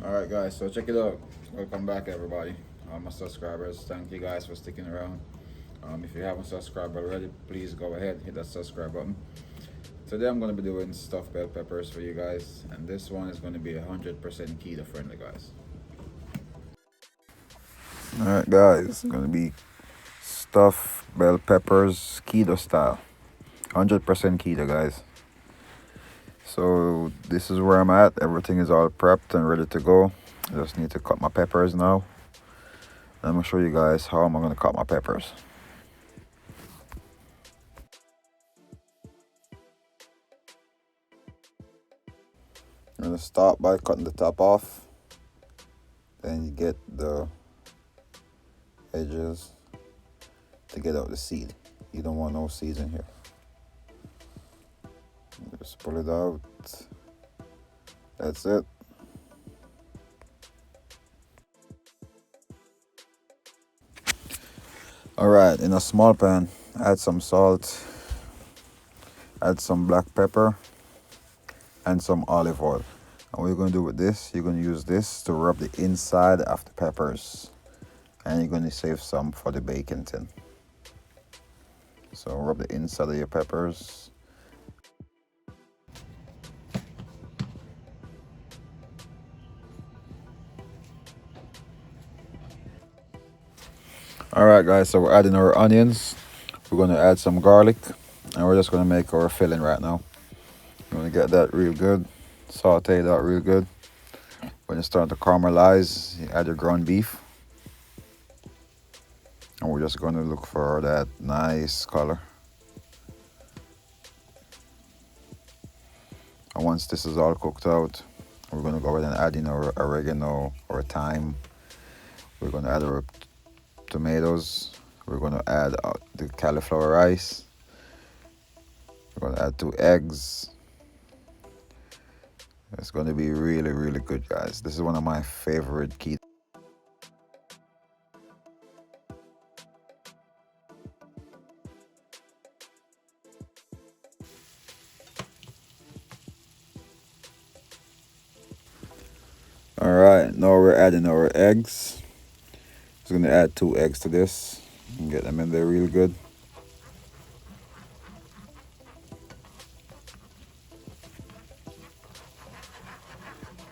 Alright guys, so check it out. Welcome back everybody. My subscribers, thank you guys for sticking around. If you haven't subscribed already, please go ahead, hit that subscribe button. Today I'm going to be doing stuffed bell peppers for you guys, and this one is going to be 100% keto friendly, guys. Alright guys, it's going to be stuffed bell peppers keto style. 100% keto, guys. So this is where I'm at. Everything is all prepped and ready to go. I just need to cut my peppers now. I'm gonna show you guys how I'm gonna cut my peppers. I'm gonna start by cutting the top off. Then you get the edges to get out the seed. You don't want no seeds in here. Just pull it out. That's it. Alright, in a small pan, add some salt, add some black pepper, and some olive oil. And what you're going to do with this, you're going to use this to rub the inside of the peppers. And you're going to save some for the baking tin. So rub the inside of your peppers. Alright guys, so we're adding our onions. We're going to add some garlic. And we're just going to make our filling right now. You're going to get that real good. Saute that real good. When it's starting to caramelize, you add your ground beef. And we're just going to look for that nice color. And once this is all cooked out, we're going to go ahead and add in our oregano or thyme. We're going to add our tomatoes. We're going to add the cauliflower rice. We're going to add 2 eggs. It's going to be really, really good, guys. This is one of my favorite keto. Alright, now we're adding our eggs. Just going to add 2 eggs to this and get them in there real good.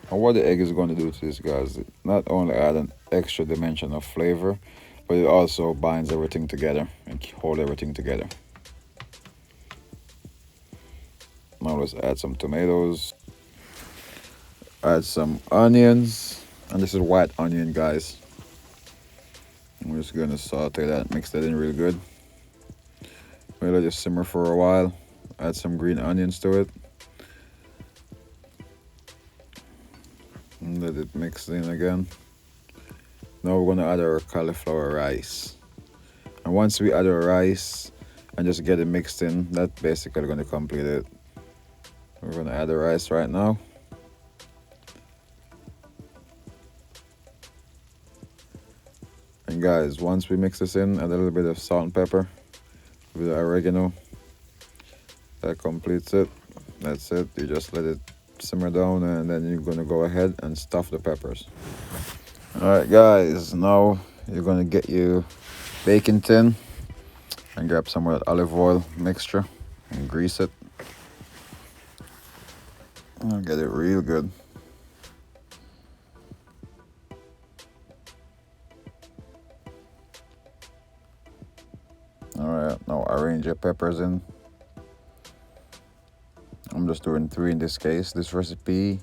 And what the egg is going to do to this, guys, it not only add an extra dimension of flavor, but it also binds everything together and hold everything together. Now let's add some tomatoes. Add some onions. And this is white onion, guys. We're just going to saute that, mix that in real good. We'll let it simmer for a while. Add some green onions to it. And let it mix in again. Now we're going to add our cauliflower rice. And once we add our rice and just get it mixed in, that's basically going to complete it. We're going to add the rice right now. And guys, once we mix this in, add a little bit of salt and pepper with oregano. That completes it. That's it. You just let it simmer down, and then you're going to go ahead and stuff the peppers. Alright guys, now you're going to get your baking tin and grab some of that olive oil mixture and grease it. And get it real good. Alright, now arrange your peppers in. I'm just doing 3 in this case. This recipe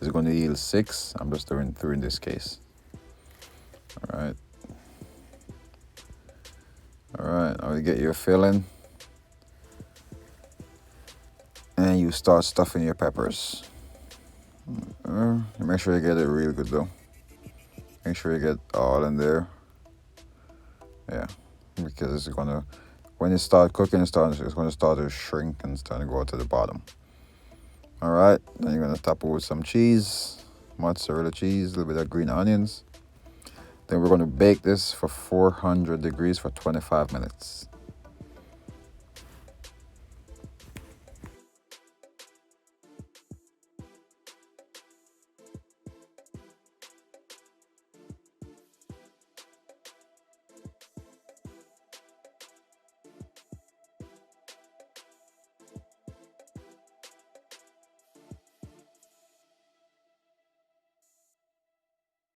is going to yield 6. I'm just doing 3 in this case. Alright. Alright, now you get your filling. And you start stuffing your peppers. Make sure you get it real good though. Make sure you get all in there. Yeah, because it's gonna, when you start cooking, it's gonna start to shrink and start to go to the bottom. Alright, then you're gonna top it with some cheese, mozzarella cheese, a little bit of green onions. Then we're gonna bake this for 400 degrees for 25 minutes.